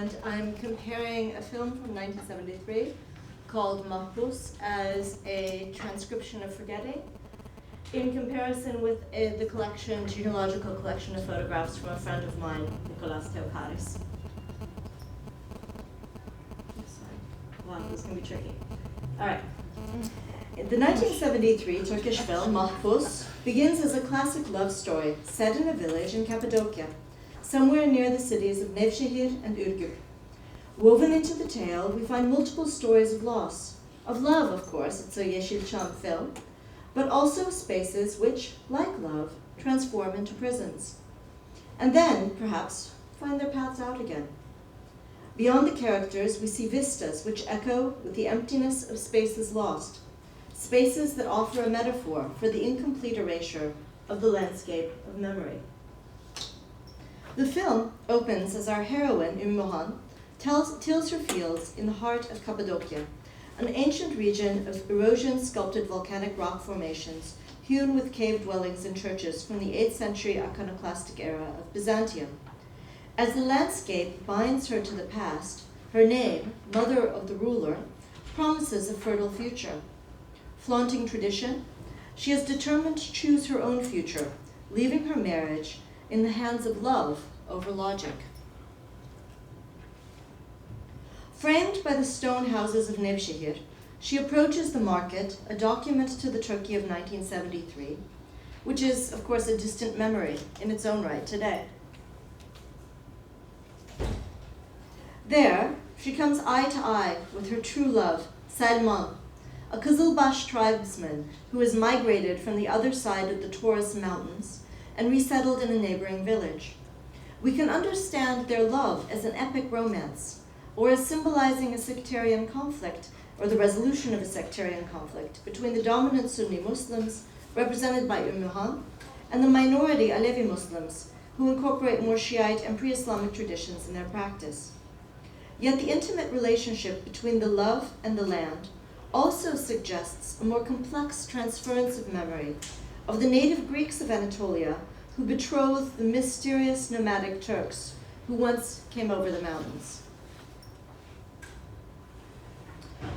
and I'm comparing a film from 1973 called Mahpus as a transcription of forgetting in comparison with the genealogical collection of photographs from a friend of mine, Nicolas Theocharis. Wow, this is going to be tricky. All right. The 1973 Turkish film, Mahpus, begins as a classic love story set in a village in Cappadocia, somewhere near the cities of Nevshehir and Ürgüp. Woven into the tale, we find multiple stories of loss, of love, of course, it's a Yeşilçam film, but also spaces which, like love, transform into prisons, and then, perhaps, find their paths out again. Beyond the characters, we see vistas which echo with the emptiness of spaces lost, spaces that offer a metaphor for the incomplete erasure of the landscape of memory. The film opens as our heroine, Mohan, tills her fields in the heart of Cappadocia, an ancient region of erosion-sculpted volcanic rock formations hewn with cave dwellings and churches from the 8th century iconoclastic era of Byzantium. As the landscape binds her to the past, her name, Mother of the Ruler, promises a fertile future. Flaunting tradition, she is determined to choose her own future, leaving her marriage in the hands of love over logic. Framed by the stone houses of Nevshehir, she approaches the market, a document to the Turkey of 1973, which is, of course, a distant memory in its own right today. There, she comes eye to eye with her true love, Salman, a Kızılbaş tribesman who has migrated from the other side of the Taurus Mountains and resettled in a neighboring village. We can understand their love as an epic romance, or as symbolizing a sectarian conflict, or the resolution of a sectarian conflict between the dominant Sunni Muslims, represented by Mohan, and the minority Alevi Muslims, who incorporate more Shiite and pre-Islamic traditions in their practice. Yet the intimate relationship between the love and the land also suggests a more complex transference of memory of the native Greeks of Anatolia who betrothed the mysterious nomadic Turks who once came over the mountains.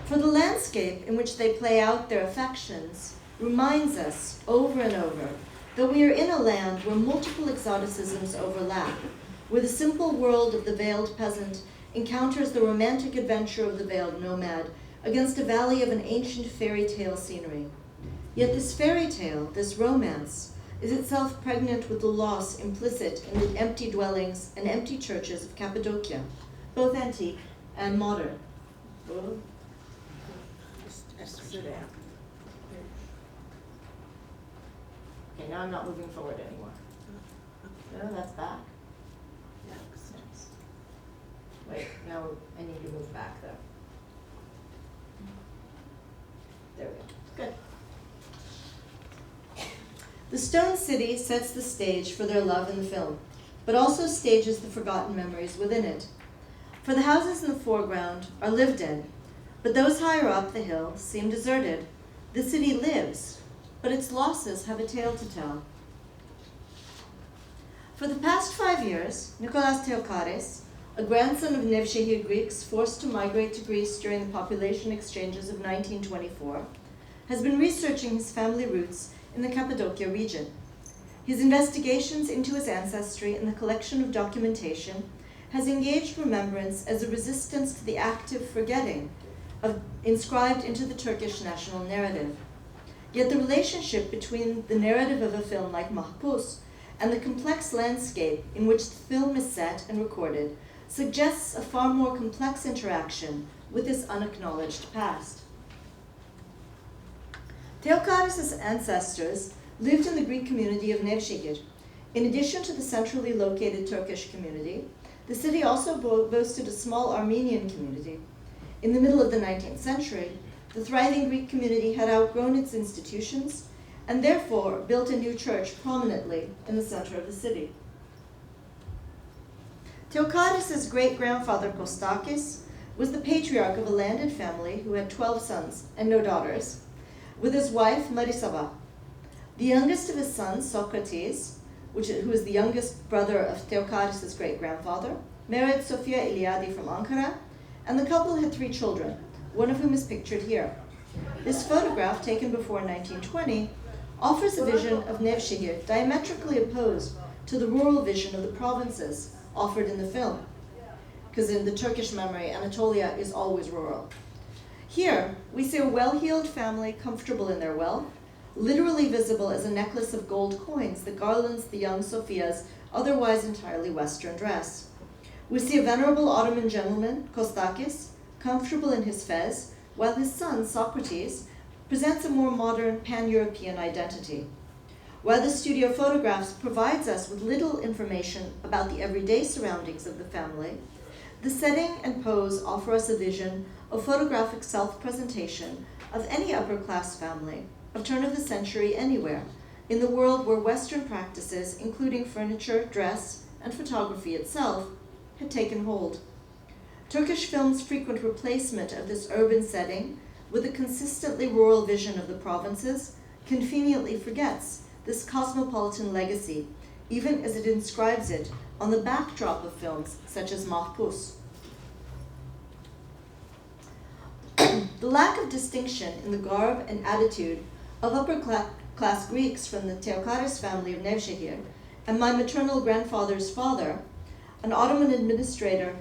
For the landscape in which they play out their affections reminds us over and over that we are in a land where multiple exoticisms overlap, where the simple world of the veiled peasant encounters the romantic adventure of the veiled nomad against a valley of an ancient fairy tale scenery. Yet this fairy tale, this romance, is itself pregnant with the loss implicit in the empty dwellings and empty churches of Cappadocia, both antique and modern. Okay, now I'm not moving forward anymore. No, that's back. Wait, now I need to move back though. There we go. Good. The stone city sets the stage for their love in the film, but also stages the forgotten memories within it. For the houses in the foreground are lived in, but those higher up the hill seem deserted. The city lives, but its losses have a tale to tell. For the past 5 years, Nicolas Theocharis, a grandson of Nevshehir Greeks forced to migrate to Greece during the population exchanges of 1924, has been researching his family roots in the Cappadocia region. His investigations into his ancestry and the collection of documentation has engaged remembrance as a resistance to the active forgetting inscribed into the Turkish national narrative. Yet the relationship between the narrative of a film like Mahpus and the complex landscape in which the film is set and recorded suggests a far more complex interaction with this unacknowledged past. Theocharis' ancestors lived in the Greek community of Nevshehir. In addition to the centrally located Turkish community, the city also boasted a small Armenian community. In the middle of the 19th century, the thriving Greek community had outgrown its institutions and therefore built a new church prominently in the center of the city. Theocharis' great-grandfather Kostakis was the patriarch of a landed family who had 12 sons and no daughters, with his wife Marisava. The youngest of his sons, Socrates, who is the youngest brother of Theocharis' great-grandfather, married Sofia Iliadi from Ankara, and the couple had 3 children, one of whom is pictured here. This photograph, taken before 1920, offers a vision of Nevshehir diametrically opposed to the rural vision of the provinces offered in the film, because in the Turkish memory, Anatolia is always rural. Here, we see a well-heeled family comfortable in their wealth, literally visible as a necklace of gold coins that garlands the young Sofia's otherwise entirely Western dress. We see a venerable Ottoman gentleman, Kostakis, comfortable in his fez, while his son, Socrates, presents a more modern pan-European identity. While the studio photographs provides us with little information about the everyday surroundings of the family, the setting and pose offer us a vision of photographic self-presentation of any upper-class family of turn of the century anywhere, in the world where Western practices, including furniture, dress, and photography itself, had taken hold. Turkish film's frequent replacement of this urban setting with a consistently rural vision of the provinces conveniently forgets this cosmopolitan legacy, even as it inscribes it on the backdrop of films such as Mahpus. The lack of distinction in the garb and attitude of upper-class Greeks from the Theokaris family of Nevshehir and my maternal grandfather's father, an Ottoman administrator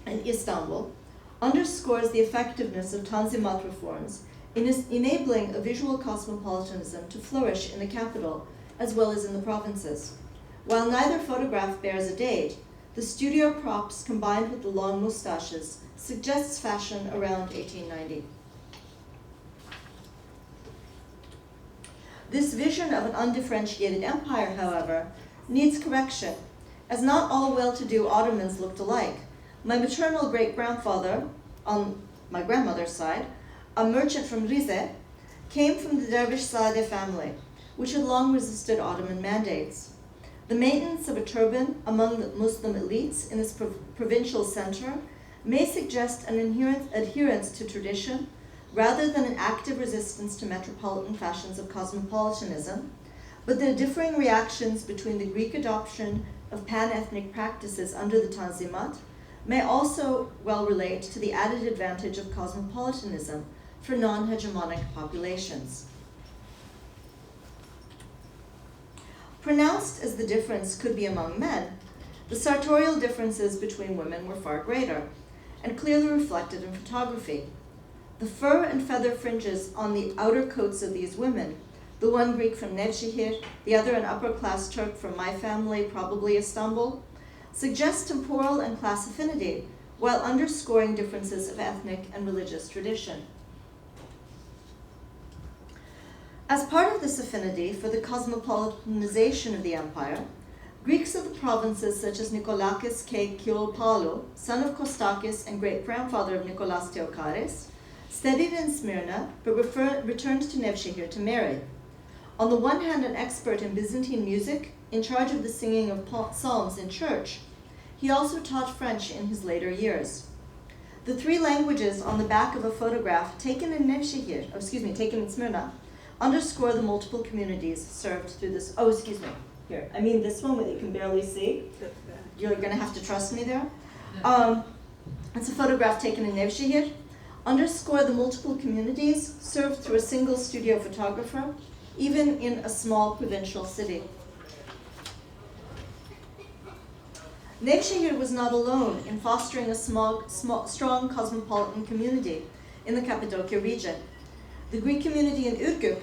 in Istanbul, underscores the effectiveness of Tanzimat reforms in enabling a visual cosmopolitanism to flourish in the capital as well as in the provinces. While neither photograph bears a date, the studio props combined with the long mustaches suggests fashion around 1890. This vision of an undifferentiated empire, however, needs correction, as not all well-to-do Ottomans looked alike. My maternal great-grandfather, on my grandmother's side, a merchant from Rize, came from the Dervish-Sade family, which had long resisted Ottoman mandates. The maintenance of a turban among the Muslim elites in this provincial center may suggest an inherent adherence to tradition rather than an active resistance to metropolitan fashions of cosmopolitanism, but the differing reactions between the Greek adoption of pan-ethnic practices under the Tanzimat may also well relate to the added advantage of cosmopolitanism for non-hegemonic populations. Pronounced as the difference could be among men, the sartorial differences between women were far greater, and clearly reflected in photography. The fur and feather fringes on the outer coats of these women, the one Greek from Nevshehir, the other an upper-class Turk from my family, probably Istanbul, suggest temporal and class affinity, while underscoring differences of ethnic and religious tradition. As part of this affinity for the cosmopolitanization of the empire, Greeks of the provinces such as Nikolakis K. Kiolpalu, son of Kostakis and great-grandfather of Nicholas Theokaris, studied in Smyrna but returned to Nevshehir to marry. On the one hand, an expert in Byzantine music, in charge of the singing of psalms in church, he also taught French in his later years. The 3 languages on the back of a photograph taken in Smyrna, underscore the multiple communities served through this. Oh, excuse me. Here, I mean this one that you can barely see. You're going to have to trust me there. It's a photograph taken in Nevshehir. Underscore the multiple communities served through a single studio photographer, even in a small provincial city. Nevshehir was not alone in fostering a strong cosmopolitan community in the Cappadocia region. The Greek community in Ürgüp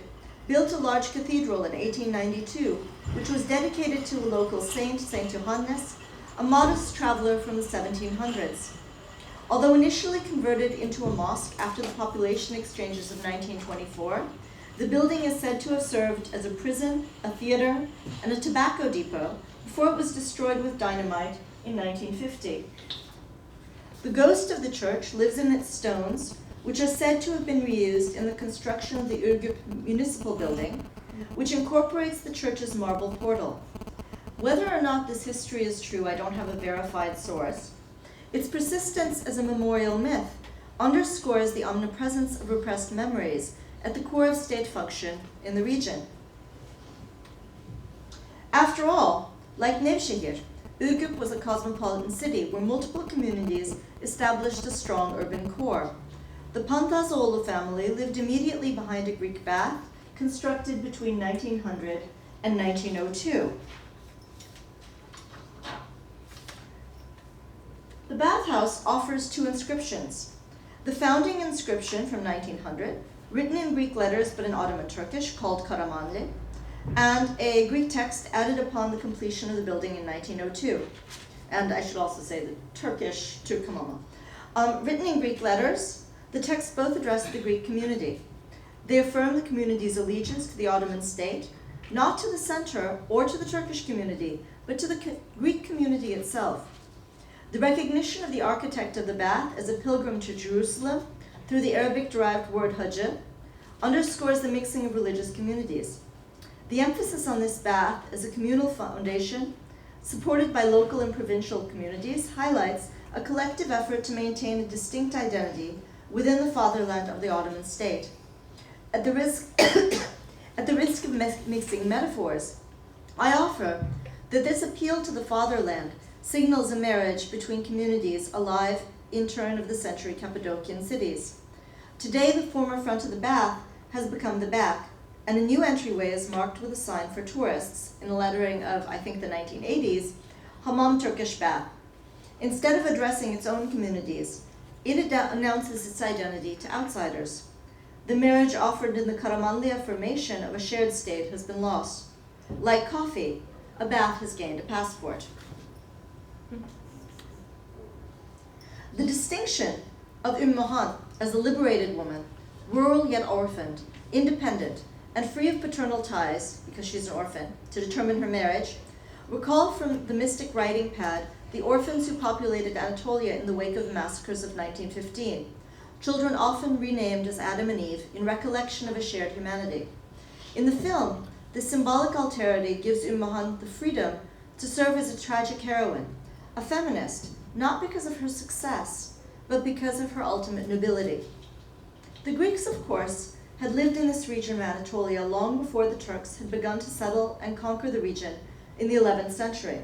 built a large cathedral in 1892, which was dedicated to a local saint, Saint Johannes, a modest traveler from the 1700s. Although initially converted into a mosque after the population exchanges of 1924, the building is said to have served as a prison, a theater, and a tobacco depot before it was destroyed with dynamite in 1950. The ghost of the church lives in its stones, which are said to have been reused in the construction of the Ürgüp Municipal Building, which incorporates the church's marble portal. Whether or not this history is true, I don't have a verified source. Its persistence as a memorial myth underscores the omnipresence of repressed memories at the core of state function in the region. After all, like Nevshehir, Ürgüp was a cosmopolitan city where multiple communities established a strong urban core. The Pantazoğlu family lived immediately behind a Greek bath constructed between 1900 and 1902. The bathhouse offers two inscriptions. The founding inscription from 1900, written in Greek letters but in Ottoman Turkish, called Karamanli, and a Greek text added upon the completion of the building in 1902. And I should also say the Turkish Türkmama. Written in Greek letters, the texts both address the Greek community. They affirm the community's allegiance to the Ottoman state, not to the center or to the Turkish community, but to the Greek community itself. The recognition of the architect of the bath as a pilgrim to Jerusalem through the Arabic-derived word hajj underscores the mixing of religious communities. The emphasis on this bath as a communal foundation, supported by local and provincial communities, highlights a collective effort to maintain a distinct identity within the fatherland of the Ottoman state. At the risk of mixing metaphors, I offer that this appeal to the fatherland signals a marriage between communities alive in turn of the century Cappadocian cities. Today, the former front of the bath has become the back, and a new entryway is marked with a sign for tourists in a lettering of, I think, the 1980s, Hamam Turkish Bath. Instead of addressing its own communities, it announces its identity to outsiders. The marriage offered in the Karamanli affirmation of a shared state has been lost. Like coffee, a bath has gained a passport. The distinction of Han as a liberated woman, rural yet orphaned, independent, and free of paternal ties, because she's an orphan, to determine her marriage, recall from the mystic writing pad the orphans who populated Anatolia in the wake of the massacres of 1915, children often renamed as Adam and Eve in recollection of a shared humanity. In the film, this symbolic alterity gives Han the freedom to serve as a tragic heroine, a feminist, not because of her success, but because of her ultimate nobility. The Greeks, of course, had lived in this region of Anatolia long before the Turks had begun to settle and conquer the region in the 11th century.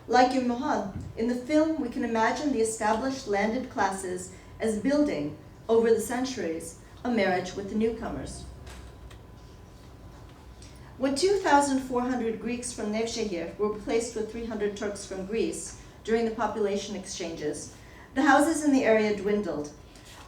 Like Han, in the film we can imagine the established landed classes as building, over the centuries, a marriage with the newcomers. When 2,400 Greeks from Nevshehir were replaced with 300 Turks from Greece during the population exchanges, the houses in the area dwindled.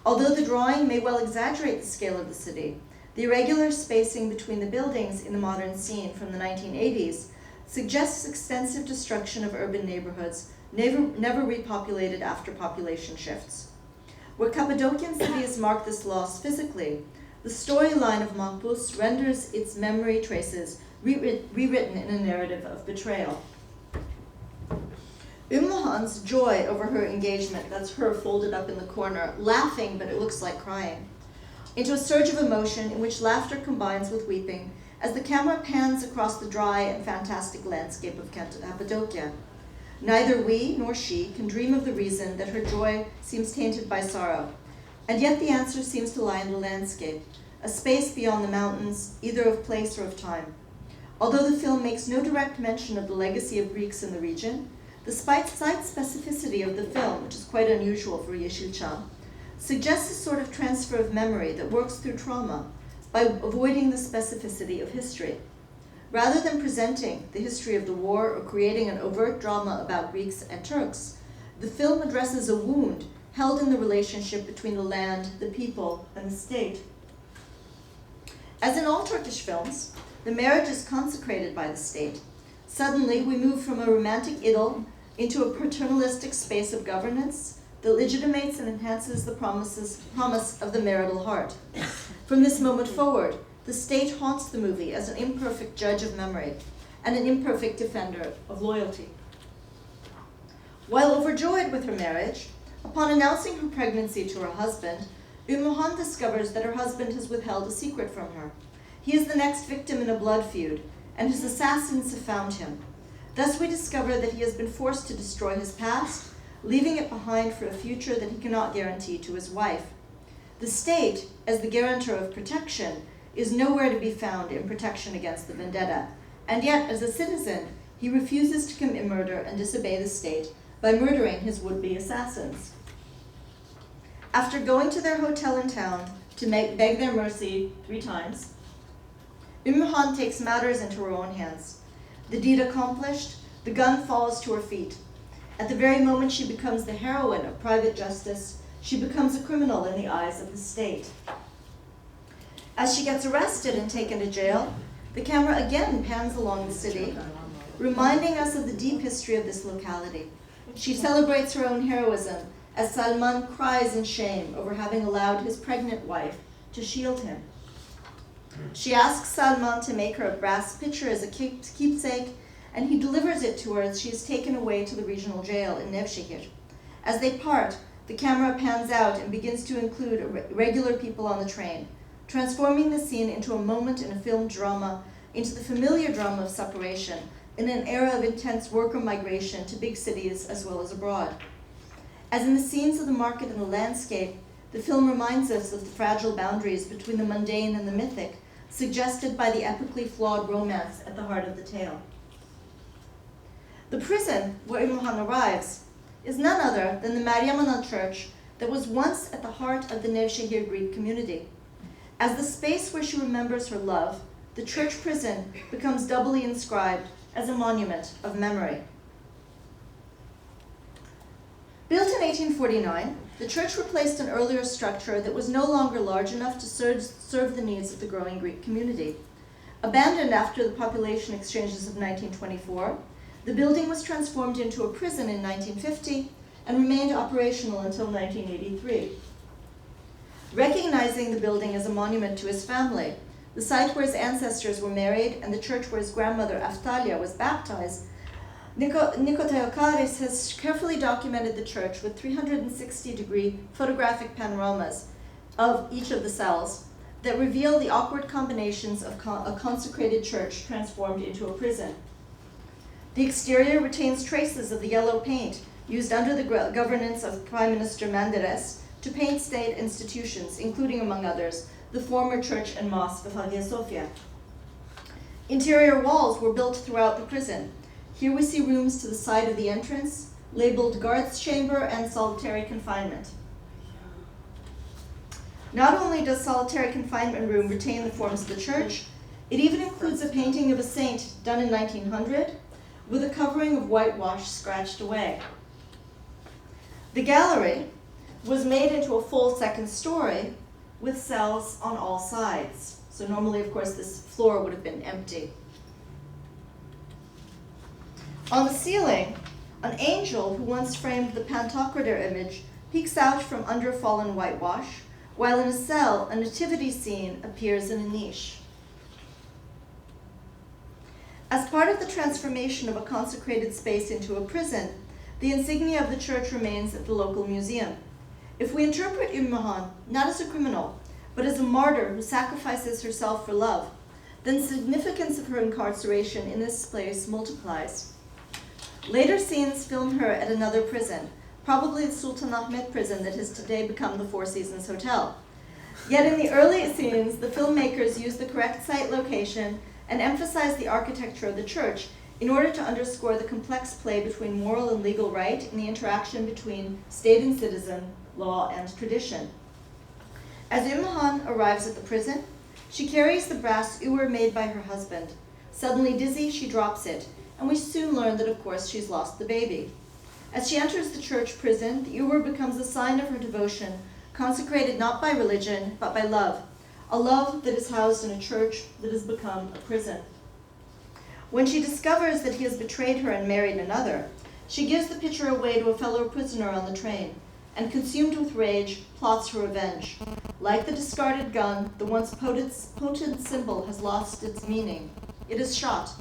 Although the drawing may well exaggerate the scale of the city, the irregular spacing between the buildings in the modern scene from the 1980s suggests extensive destruction of urban neighborhoods never repopulated after population shifts. Where Cappadocian cities mark this loss physically, the storyline of Mahpus renders its memory traces rewritten in a narrative of betrayal. Han's joy over her engagement, that's her folded up in the corner, laughing but it looks like crying, into a surge of emotion in which laughter combines with weeping as the camera pans across the dry and fantastic landscape of Cappadocia. Neither we nor she can dream of the reason that her joy seems tainted by sorrow, and yet the answer seems to lie in the landscape, a space beyond the mountains, either of place or of time. Although the film makes no direct mention of the legacy of Greeks in the region, the site specificity of the film, which is quite unusual for Yeşilçam, suggests a sort of transfer of memory that works through trauma by avoiding the specificity of history. Rather than presenting the history of the war or creating an overt drama about Greeks and Turks, the film addresses a wound held in the relationship between the land, the people, and the state. As in all Turkish films, the marriage is consecrated by the state. Suddenly, we move from a romantic idyll into a paternalistic space of governance that legitimates and enhances the promise of the marital heart. From this moment forward, the state haunts the movie as an imperfect judge of memory and an imperfect defender of loyalty. While overjoyed with her marriage, upon announcing her pregnancy to her husband, Han discovers that her husband has withheld a secret from her. He is the next victim in a blood feud, and his assassins have found him. Thus we discover that he has been forced to destroy his past, leaving it behind for a future that he cannot guarantee to his wife. The state, as the guarantor of protection, is nowhere to be found in protection against the vendetta, and yet, as a citizen, he refuses to commit murder and disobey the state by murdering his would-be assassins. After going to their hotel in town to beg their mercy 3 times, Han takes matters into her own hands. The deed accomplished, the gun falls to her feet. At the very moment she becomes the heroine of private justice, she becomes a criminal in the eyes of the state. As she gets arrested and taken to jail, the camera again pans along the city, reminding us of the deep history of this locality. She celebrates her own heroism as Salman cries in shame over having allowed his pregnant wife to shield him. She asks Salman to make her a brass pitcher as a keepsake, and he delivers it to her as she is taken away to the regional jail in Nevshehir. As they part, the camera pans out and begins to include regular people on the train, transforming the scene into a moment in a film drama, into the familiar drama of separation, in an era of intense worker migration to big cities as well as abroad. As in the scenes of the market and the landscape, the film reminds us of the fragile boundaries between the mundane and the mythic, suggested by the epically flawed romance at the heart of the tale. The prison where Han arrives is none other than the Mariamanan church that was once at the heart of the Nevshehir Greek community. As the space where she remembers her love, the church prison becomes doubly inscribed as a monument of memory. Built in 1849, the church replaced an earlier structure that was no longer large enough to serve the needs of the growing Greek community. Abandoned after the population exchanges of 1924, the building was transformed into a prison in 1950 and remained operational until 1983. Recognizing the building as a monument to his family, the site where his ancestors were married, and the church where his grandmother Aftalia was baptized, Nikoteokaris has carefully documented the church with 360-degree photographic panoramas of each of the cells that reveal the awkward combinations of a consecrated church transformed into a prison. The exterior retains traces of the yellow paint used under the governance of Prime Minister Menderes to paint state institutions, including, among others, the former church and mosque of Hagia Sophia. Interior walls were built throughout the prison. Here we see rooms to the side of the entrance, labeled guards' chamber and solitary confinement. Not only does solitary confinement room retain the forms of the church, it even includes a painting of a saint done in 1900 with a covering of whitewash scratched away. The gallery was made into a full second story with cells on all sides. So normally, of course, this floor would have been empty. On the ceiling, an angel who once framed the Pantocrator image peeks out from under fallen whitewash, while in a cell, a nativity scene appears in a niche. As part of the transformation of a consecrated space into a prison, the insignia of the church remains at the local museum. If we interpret Han not as a criminal, but as a martyr who sacrifices herself for love, then the significance of her incarceration in this place multiplies. Later scenes film her at another prison, probably the Sultan Ahmet prison that has today become the Four Seasons Hotel. Yet in the early scenes, the filmmakers used the correct site location and emphasized the architecture of the church in order to underscore the complex play between moral and legal right and the interaction between state and citizen, law and tradition. As Han arrives at the prison, she carries the brass ewer made by her husband. Suddenly dizzy, she drops it, and we soon learn that, of course, she's lost the baby. As she enters the church prison, the ewer becomes a sign of her devotion, consecrated not by religion, but by love, a love that is housed in a church that has become a prison. When she discovers that he has betrayed her and married another, she gives the pitcher away to a fellow prisoner on the train, and consumed with rage, plots her revenge. Like the discarded gun, the once potent symbol has lost its meaning. It is shot.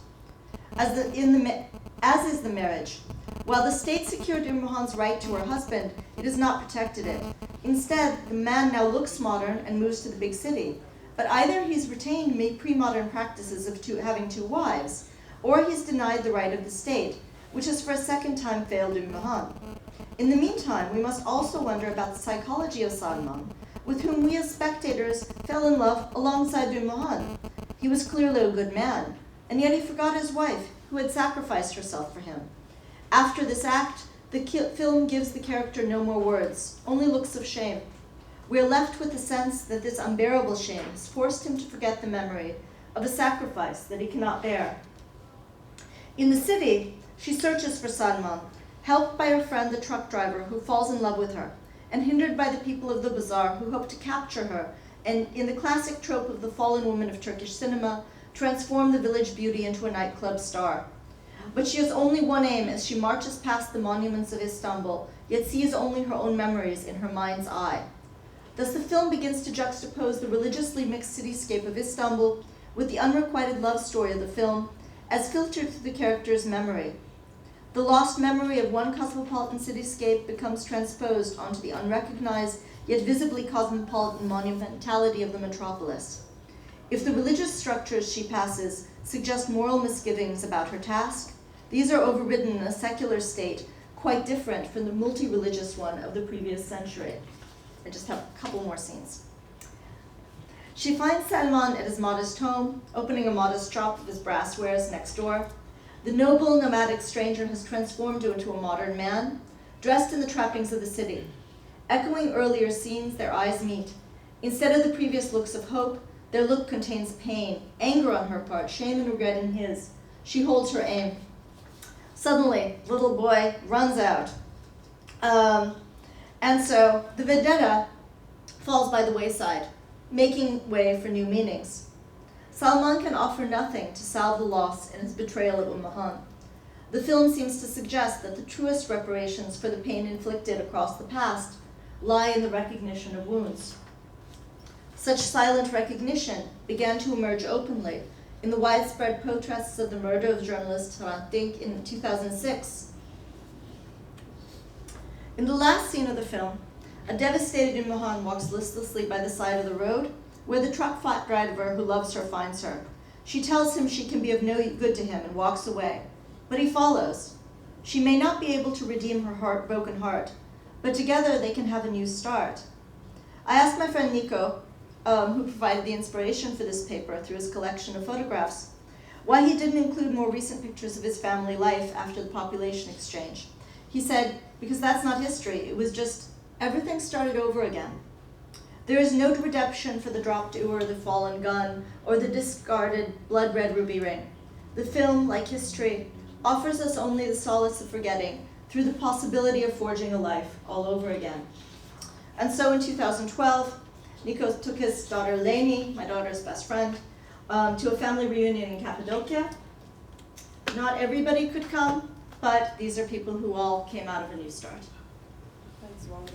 As is the marriage. While the state secured Han's right to her husband, it has not protected it. Instead, the man now looks modern and moves to the big city. But either he's retained pre-modern practices of having 2 wives, or he's denied the right of the state, which has for a second time failed Han. In the meantime, we must also wonder about the psychology of Salman, with whom we as spectators fell in love alongside Han. He was clearly a good man, and yet he forgot his wife, who had sacrificed herself for him. After this act, the film gives the character no more words, only looks of shame. We are left with the sense that this unbearable shame has forced him to forget the memory of a sacrifice that he cannot bear. In the city, she searches for Salman, helped by her friend the truck driver who falls in love with her, and hindered by the people of the bazaar who hope to capture her, and in the classic trope of the fallen woman of Turkish cinema, transform the village beauty into a nightclub star. But she has only one aim as she marches past the monuments of Istanbul, yet sees only her own memories in her mind's eye. Thus the film begins to juxtapose the religiously mixed cityscape of Istanbul with the unrequited love story of the film as filtered through the character's memory. The lost memory of one cosmopolitan cityscape becomes transposed onto the unrecognized yet visibly cosmopolitan monumentality of the metropolis. If the religious structures she passes suggest moral misgivings about her task, these are overridden in a secular state quite different from the multi-religious one of the previous century. I just have a couple more scenes. She finds Salman at his modest home, opening a modest shop of his brasswares next door. The noble, nomadic stranger has transformed into a modern man, dressed in the trappings of the city. Echoing earlier scenes, their eyes meet. Instead of the previous looks of hope, their look contains pain, anger on her part, shame and regret in his. She holds her aim. Suddenly, little boy runs out. And so the vendetta falls by the wayside, making way for new meanings. Salman can offer nothing to salve the loss in his betrayal of Mahan. The film seems to suggest that the truest reparations for the pain inflicted across the past lie in the recognition of wounds. Such silent recognition began to emerge openly in the widespread protests of the murder of journalist Hrant Dink in 2006. In the last scene of the film, a devastated Mahan walks listlessly by the side of the road where the truck driver who loves her finds her. She tells him she can be of no good to him and walks away, but he follows. She may not be able to redeem her broken heart, but together they can have a new start. I asked my friend Nico, who provided the inspiration for this paper through his collection of photographs, why he didn't include more recent pictures of his family life after the population exchange. He said, because that's not history, it was just everything started over again. There is no redemption for the dropped oar, the fallen gun, or the discarded blood-red ruby ring. The film, like history, offers us only the solace of forgetting through the possibility of forging a life all over again. And so in 2012, Nico took his daughter Leni, my daughter's best friend, to a family reunion in Cappadocia. Not everybody could come, but these are people who all came out of a new start. Thanks, Wendy.